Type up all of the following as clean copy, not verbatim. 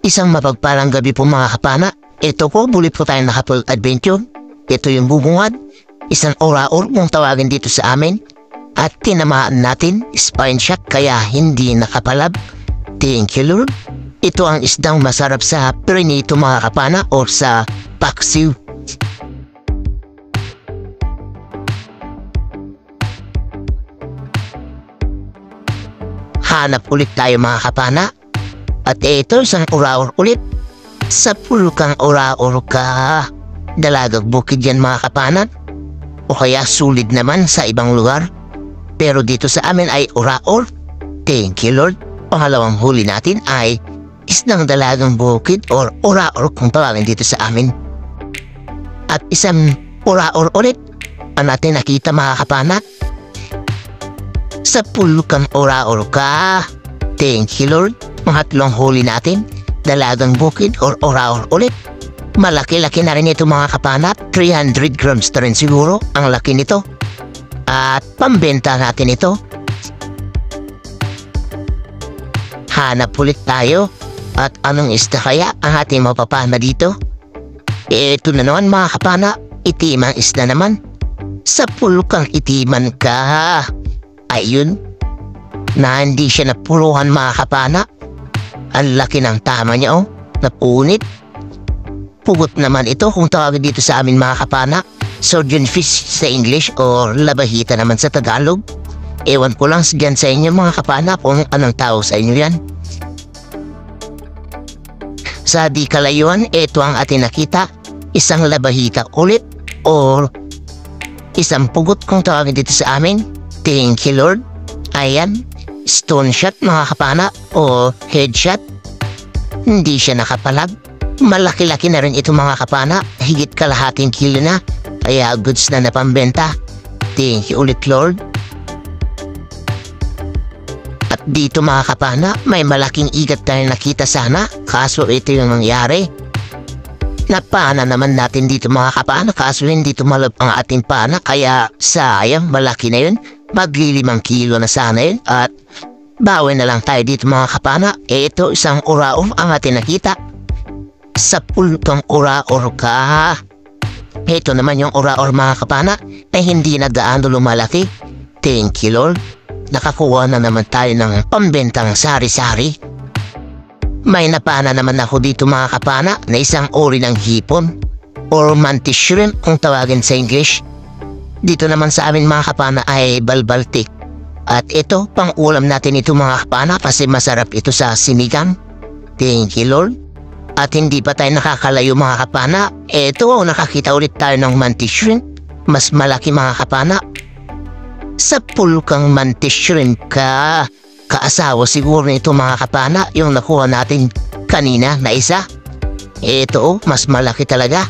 Isang mapagpalang gabi po mga kapana. Ito po, muli po tayong nakapag adventure. Ito yung bubungad. Isang oraor kung tawagin dito sa amin. At tinamaan natin, spine shot kaya hindi nakapalab. Thank you Lord. Ito ang isdang masarap sa prinito mga kapana o sa paksiw. Hanap ulit tayo mga kapana. At ito isang oraor ulit. Sa pulkang oraor ka. Dalagang bukid yan mga kapana. O kaya sulid naman sa ibang lugar. Pero dito sa amin ay oraor. Thank you Lord. Pangalawang huli natin ay isang dalagang bukid or oraor kung tawagin dito sa amin. At isang oraor ulit. Ang natin nakita mga kapana. Sa pulkang oraor ka. Thank you Lord. Pangatlong huli natin, dalagang bukid or oraor ulit. Malaki-laki na rin ito mga kapana. 300 grams na rin siguro ang laki nito. At pambenta natin ito. Hanap ulit tayo. At anong isda kaya ang ating mapapana dito? Ito na naman mga kapana, itimang isda naman. Sa pulkang itiman ka. Ayun, na hindi siya napuruhan mga kapana. Ang laki ng tama niya napunit. Pugot naman ito kung tawagin dito sa amin mga kapana. Surgeon fish sa English or labahita naman sa Tagalog. Ewan ko lang dyan sa inyo mga kapana kung anong tao sa inyo yan. Sa di kalayuan, ito ang ating nakita. Isang labahita ulit or isang pugot kung tawagin dito sa amin. Thank you Lord. Ayan, stone shot mga kapana o headshot. Hindi siya nakapalag. Malaki-laki na rin ito mga kapana. Higit kalahating kilo na. Kaya goods na napambenta. Thank you ulit Lord. At dito mga kapana, may malaking igat tayo nakita sana. Kaso ito yung nangyari. Napana naman natin dito mga kapana. Kaso hindi tumalab ang ating pana. Kaya sayang, malaki na yun. Magli5 kilo na sana yun. At bawi na lang tayo dito mga kapana. Ito isang oraor ang ating nakita. Sa pulkang oraor ka. Ito naman yung oraor mga kapana ay hindi na gaano lumalaki. Thank you Lord. Nakakuha na naman tayo ng pambentang sari-sari. May napana naman ako dito mga kapana na isang uri ng hipon or mantis shrimp kung tawagin sa English. Dito naman sa amin mga kapana ay balbaltik. At ito, pang ulam natin ito mga kapana kasi masarap ito sa sinigang. Thank you Lord. At hindi pa tayo nakakalayo mga kapana. Ito, nakakita ulit tayo ng mantis shrimp. Mas malaki mga kapana. Sa pulkang mantis shrimp ka. Kaasawa siguro nito mga kapana yung nakuha natin kanina na isa. Ito, mas malaki talaga.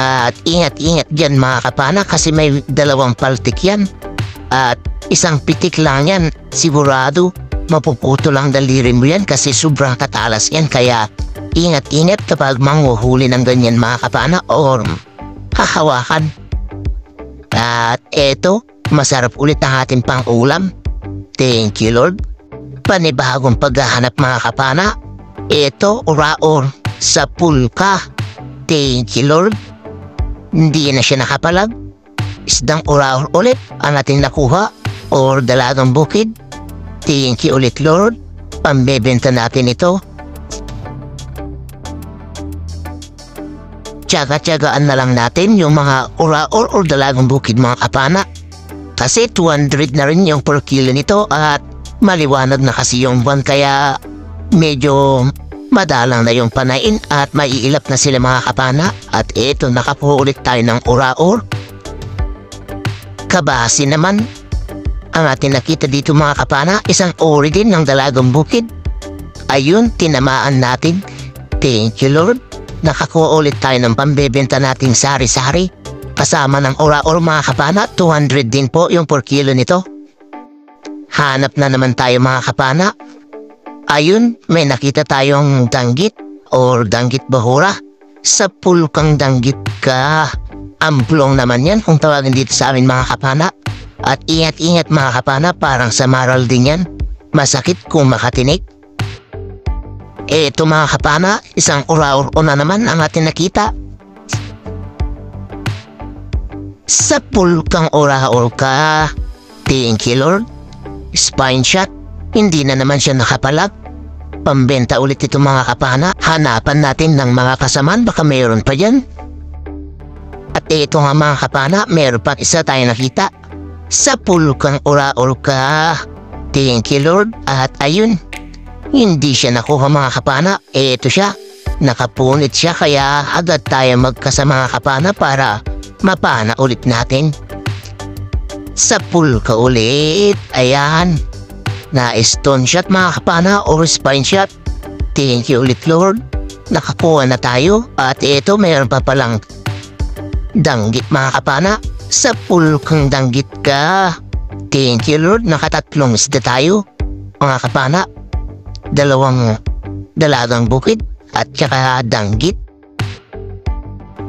At ingat-ingat dyan mga kapana kasi may 2 paltik yan. At isang pitik lang yan, sigurado mapuputo lang daliri mo yan kasi sobrang katalas yan. Kaya ingat-ingat kapag manghuhuli ng ganyan mga kapana or hahawakan. At eto, masarap ulit ang ating pang ulam. Thank you Lord. Panibagong paghahanap mga kapana. Eto, oraor sa pulka. Thank you Lord. Hindi na siya nakapalag. Isdang oraor ulit ang ating nakuha or dalagang bukid. Thank you ulit Lord. Pambebenta natin ito. Tiyaga-tiyagaan na lang natin yung mga oraor or dalagang bukid mga kapana. Kasi 200 na rin yung per kilo nito at maliwanag na kasi yung buwan kaya medyo madalang na yung panain at maiilap na sila mga kapana. At eto, nakakuha ulit tayo ng oraor. Kabasi naman ang ating nakita dito mga kapana, isang ori din ng dalagang bukid. Ayun, tinamaan natin. Thank you Lord. Nakakuha ulit tayo ng pambebenta nating sari-sari. Kasama ng oraor mga kapana, 200 din po yung per kilo nito. Hanap na naman tayo mga kapana. Ayun, may nakita tayong danggit or danggit bahura. Sa pulkang danggit ka. Amplong naman yan kung tawagin dito sa amin mga kapana. At ingat-ingat mga kapana, parang sa maral din yan. Masakit kung makatinik. Eto mga kapana, isang oraor na naman ang ating nakita. Sa pulkang oraor ka. Thank you Lord. Spine shot, hindi na naman siya nakapalag. Pambenta ulit ito mga kapana. Hanapan natin ng mga kasamaan, baka mayroon pa dyan. At ito nga mga kapana, mayroon pa isa tayo nakita. Sa pulkang oraor ka. Thank you Lord. At ayun, hindi siya nakuha mga kapana. Ito siya, nakapunit siya, kaya agad tayo magkasama mga kapana para mapana ulit natin. Sa pulka ulit, ayan, na stone shot mga kapana or spine shot. Thank you ulit Lord. Nakakuha na tayo. At ito, mayroon pa palang danggit mga kapana. Sa pulkang danggit ka. Thank you Lord. Nakatatlong isda tayo mga kapana. Dalawang dalagang bukid at saka danggit.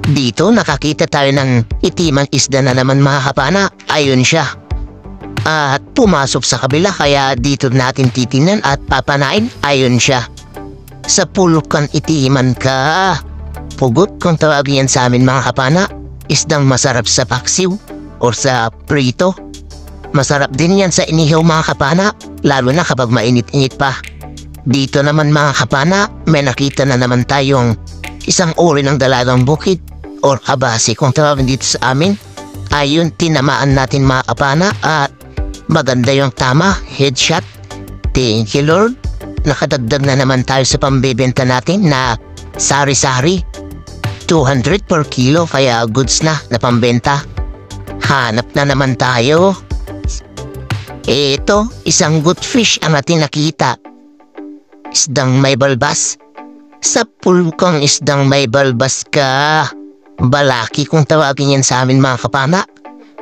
Dito nakakita tayo ng itimang isda na naman mga kapana. Ayun siya. At pumasok sa kabila, kaya dito natin titingnan at papanain. Ayun siya. Sa pulkan itiman ka. Pugot kung tawagin yan sa amin mga kapana. Isdang masarap sa paksiw o sa prito. Masarap din yan sa inihaw mga kapana, lalo na kapag mainit-init pa. Dito naman mga kapana, may nakita na naman tayong isang uri ng dalagang bukid or kabasi kung tawagin dito sa amin. Ayun, tinamaan natin mga kapana at maganda yung tama, headshot. Thank you Lord. Nakadagdag na naman tayo sa pambibenta natin na sari-sari. 200 per kilo, kaya goods na pambenta. Hanap na naman tayo. Ito, isang good fish ang ating nakita. Isdang may balbas. Sa pulkang isdang may balbas ka. Balaki kung tawagin yan sa amin mga kapana.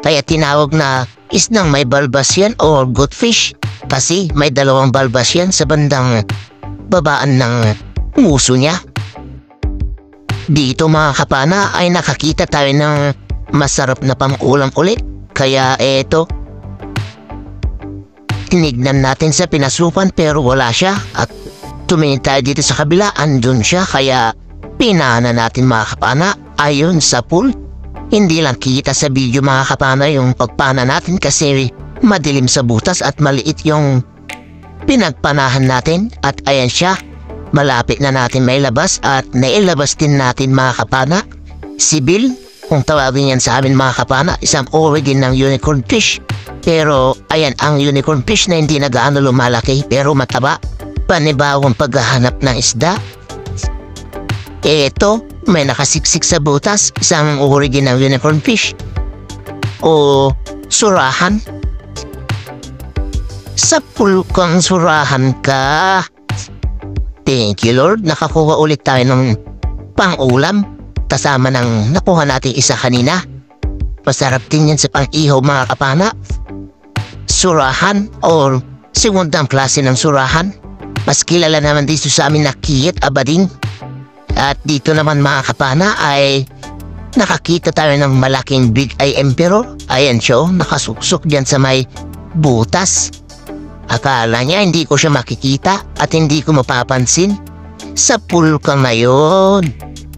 Kaya tinawag na isdang may balbas yan or good fish. Kasi may dalawang balbas yan sa bandang babaan ng nguso niya. Dito mga kapana ay nakakita tayo ng masarap na pang-ulam ulit. Kaya eto, tinignan natin sa pinasupan pero wala siya. At tumingin tayo dito sa kabila, andun siya. Kaya pinana natin mga kapana. Ayun sa pool. Hindi lang kita sa video mga kapana yung pagpana natin kasi madilim sa butas at maliit yung pinagpanahan natin. At ayan siya, malapit na natin may labas at nailabas din natin mga kapana. Si Bill, kung tawagin yan sa amin mga kapana, isang origin ng unicorn fish. Pero ayan ang unicorn fish na hindi na gaano lumalaki pero mataba. Panibawang paghahanap ng isda. Eto, may nakasiksik sa butas, isang origin ng unicorn fish o surahan. Sa pulkang surahan ka. Thank you Lord, nakakuha ulit tayo ng pang-ulam kasama ng nakuha natin isa kanina. Masarap din yan sa pang-ihaw mga kapana. Surahan or segundang klase ng surahan. Mas kilala naman dito sa amin na kiyet abading. At dito naman mga kapana ay nakakita tayo ng malaking Big Eye Emperor. Ayan siya, nakasuksok dyan sa may butas. Akala niya hindi ko siya makikita at hindi ko mapapansin. Sa pulkang na yun.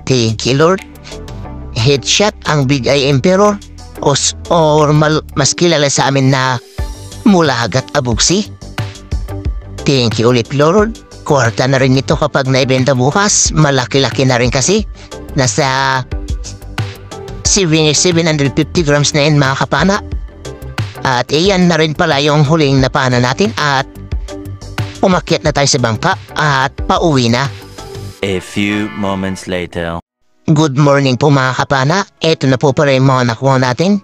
Thank you Lord. Headshot ang Big Eye Emperor or mas kilala sa amin na Mulagat Abugsi. Thank you ulit Lord. Kwarta na rin ito kapag naibenta bukas. Malaki-laki na rin kasi. Nasa 750 grams na yun mga kapana. At iyan na rin pala yung huling napana natin. At umakyat na tayo sa bangka at pauwi na. A few moments later. Good morning po mga kapana. Ito na po pala yung mga nakuha natin.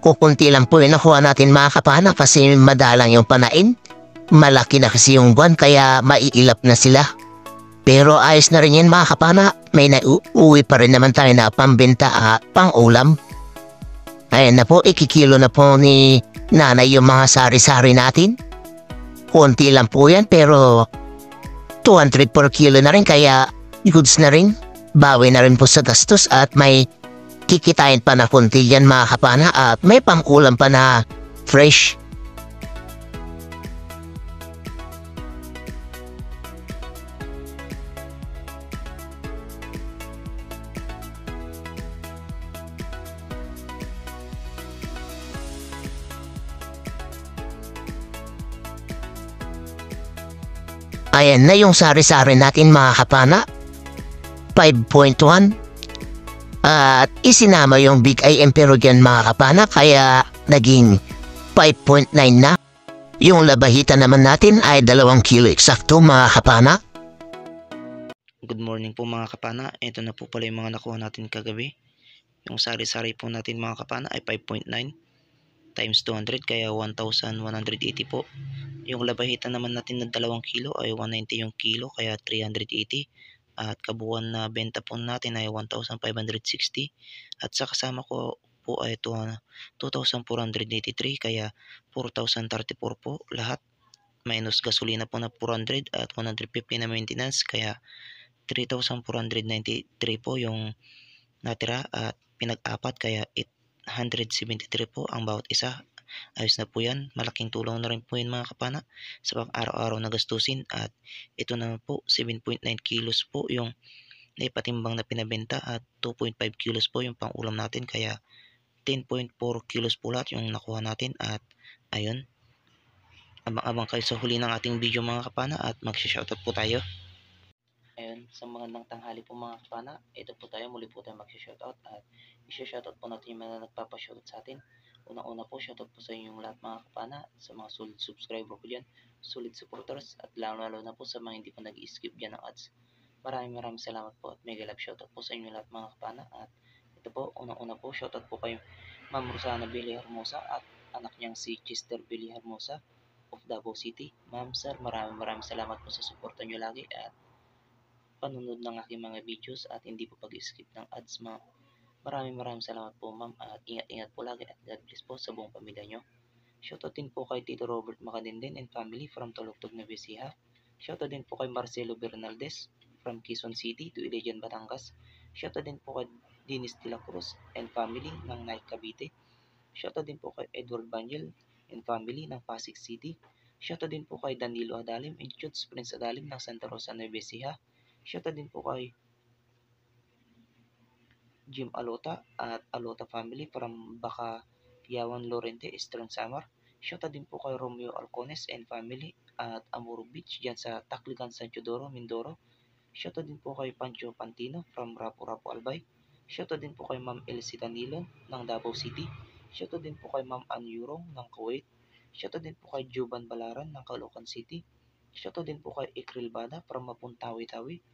Kukunti lang po yung nakuha natin mga kapana kasi madalang yung panain. Malaki na kasi yung buwan kaya maiilap na sila. Pero ayos na rin yan mga kapana. May nauuwi pa rin naman tayo na pambenta at pang-ulam. Ayan na po, ikikilo na po ni nanay yung mga sari-sari natin. Konti lang po yan pero 200 per kilo na rin kaya goods na rin. Bawi na rin po sa gastos at may kikitain pa na konti yan mga kapana at may pang-ulam pa na fresh. Ayan na yung sari-sari natin mga kapana. 5.1. At isinama yung Big Eye Emperor dyan mga kapana, kaya naging 5.9 na. Yung labahita naman natin ay 2 kilo eksakto mga kapana. Good morning po mga kapana. Ito na po pala yung mga nakuha natin kagabi. Yung sari-sari po natin mga kapana ay 5.9 times 200 kaya 1,180 po. Yung labahita naman natin na 2 kilo ay 190 yung kilo kaya 380. At kabuuan na benta po natin ay 1,560. At sa kasama ko po ay 2,483 kaya 4,034 po lahat. Minus gasolina po na 400 at 150 na maintenance kaya 3,493 po yung natira at pinag-apat kaya 873 po ang bawat isa. Ayos na po yan. Malaking tulong na rin po yun mga kapana sa pang-araw-araw na gastusin. At ito naman po 7.9 kilos po yung naipatimbang na pinabenta at 2.5 kilos po yung pang-ulam natin kaya 10.4 kilos po lahat yung nakuha natin. At ayun, abang-abang kayo sa huli ng ating video mga kapana at mag-shoutout po tayo. Ayun, sa magandang tanghali po mga kapana, ito po tayo, muli po tayo mag-shoutout at i-shoutout po natin yung mga nagpapa-shoutout sa atin. Unang-una po, shoutout po sa inyong lahat mga kapana, sa mga solid subscriber po dyan, solid supporters, at lalo na po sa mga hindi po nag-skip dyan ng ads. Maraming salamat po at mega love shoutout po sa inyong lahat mga kapana. At ito po, unang-una po, shoutout po kayo Ma'am Rosana Billy Hermosa at anak niyang si Chester Billy Hermosa of Davao City. Ma'am, sir, maraming salamat po sa suporta nyo lagi at panunod ng aking mga videos at hindi po pag-skip ng ads, ma'am. Maraming salamat po ma'am at ingat-ingat po lagi at God bless po sa buong pamilya nyo. Shoutout din po kay Tito Robert Macadenden and family from Talugtog, Nueva Ecija. Shoutout din po kay Marcelo Bernaldez from Quezon City to Iligan, Batangas. Shoutout din po kay Dennis de la Cruz and family ng Nike Cavite. Shoutout din po kay Edward Banyel and family ng Pasig City. Shoutout din po kay Danilo Adalim and Chuts Prince Adalim ng Santa Rosa, Nueva Ecija. Shoutout din po kay Jim Alota at Alota family from Bakayawan Lorente, Eastern Samar. Shoutout din po kay Romeo Alcones and family at Amuro Beach dyan sa Tacligan, San Teodoro, Mindoro. Shoutout din po kay Pancho Pantino from Rapu-Rapu Albay. Shoutout din po kay Ma'am Elsie Danilo ng Davao City. Shoutout din po kay Ma'am Ann Yurong ng Kuwait. Shoutout din po kay Juban Balaran ng Caloocan City. Shoutout din po kay Ikril Bada from Mapuntawi-Tawi.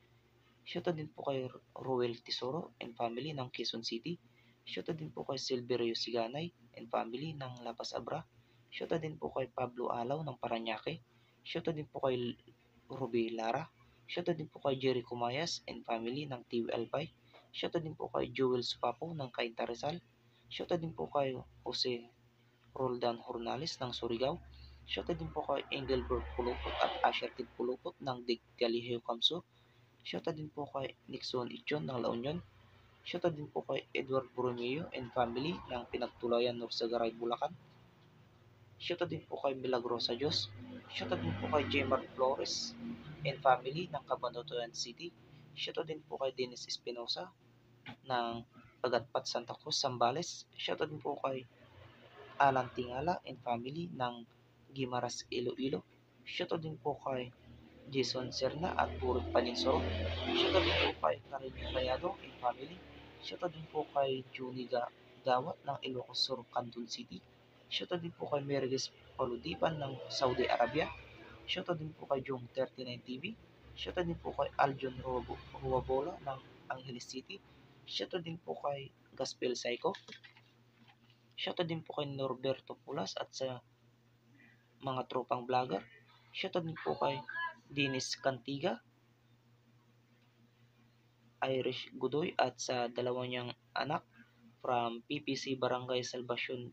Shoutout din po kay Ruel Tesoro and family ng Quezon City. Shoutout din po kay Silverio Siganay and family ng Lapas Abra. Shoutout din po kay Pablo Alaw ng Paranaque. Shoutout din po kay Ruby Lara. Shoutout din po kay Jerry Cumayas and family ng TV Albay. Shoutout din po kay Joel Supapo ng Cainta Rizal. Shoutout din po kay Jose Roldan Hornales ng Surigao. Shoutout din po kay Engelbert Pulupot at Asher Kid Pulupot ng Galiheo Kamsur. Shoutout din po kay Nixon Ichon ng La Union. Shoutout din po kay Edward Borromeo and family ng Pinagtulayan, Norsagaray, Bulacan. Shoutout din po kay Milagrosa Diyos. Shoutout din po kay J. Mark Flores and family ng Cabanatuan City. Shoutout din po kay Dennis Espinosa ng Pagatpat, Santa Cruz, Zambales. Shoutout din po kay Alan Tingala and family ng Guimaras, Iloilo. Shoutout din po kay Jason Serna at Burit Paninsoro. Shoutout din po kay Karin Bayado and family. Shoutout din po kay Juni Gawat ng Ilocos Sur, Canton City. Shoutout din po kay Merges Paludipan ng Saudi Arabia. Shoutout din po kay Jong 39 TV. Shoutout din po kay Aljon Ruabola ng Angeles City. Shoutout din po kay Gospel Psycho. Shoutout din po kay Norberto Pulas at sa mga tropang vlogger. Shoutout din po kay Dennis Cantiga, Irish Godoy at sa dalawa niyang anak from PPC Barangay Salvacion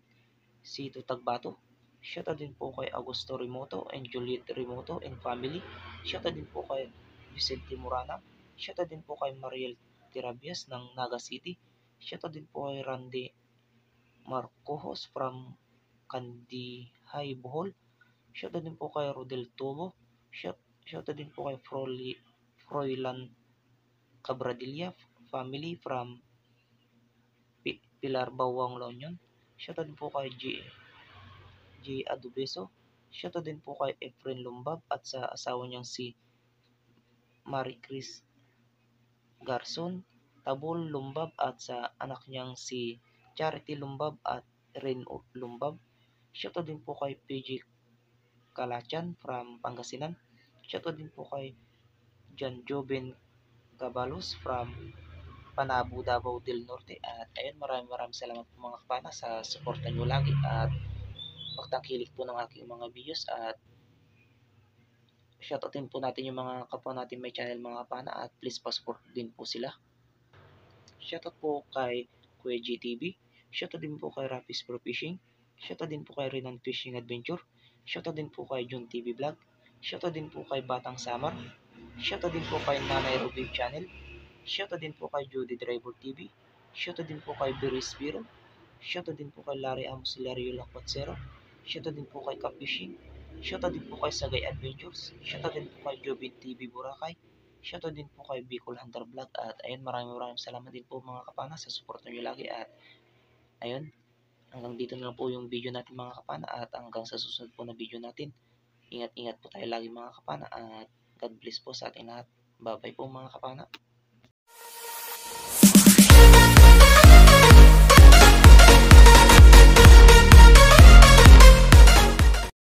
Cito, Tagbato. Shoutout din po kay Augusto Remoto and Juliet Remoto and family. Shoutout din po kay Vicente Morana. Shoutout din po kay Mariel Tirabias ng Naga City. Shoutout din po kay Randy Marcojos from Kandihay, Bohol. Shoutout din po kay Rodel Tobo. Shoutout din po kay Froilan Cabradilla family from Pilar Bawang, La Union. Shoutout din po kay J. Adubeso. Shoutout din po kay Efren Lumbab at sa asawa niyang si Marie Chris Garson, Tabol Lumbab at sa anak niyang si Charity Lumbab at Ren Lumbab. Shoutout din po kay PG Kalachan from Pangasinan. Shoutout din po kay John Joven Cabalos from Panabo, Davao del Norte. At ayun, maraming salamat po mga kapana sa suporta nyo lagi at pagtangkilik po ng aking mga videos. At shoutoutin po natin yung mga kapwa natin may channel mga kapana at please pa-support din po sila. Shoutout po kay Kuya GTV. Shoutout din po kay Rapis Pro Fishing. Shoutout din po kay Renan Fishing Adventure. Shoutout din po kay Jun TV Vlog. Shoutout din po kay Batang Samar. Shoutout din po kay Nanay Ruby Channel. Shoutout din po kay Judy Driver TV. Shoutout din po kay Biris Biro. Shoutout din po kay Larry Amos Hilario Lacuatsero. Shoutout din po kay Cap Fishing. Shoutout din po kay Sagay Adventures. Shoutout din po kay Jobin TV Boracay. Shoutout din po kay Bicol Hunter Vlog. At ayun, maraming salamat din po mga kapana sa suporta nyo lagi. At ayun, hanggang dito na lang po yung video natin mga kapana. At hanggang sa susunod po na video natin, ingat po tayo lagi mga kapana. At God bless po sa ating lahat. Bye bye po mga kapana.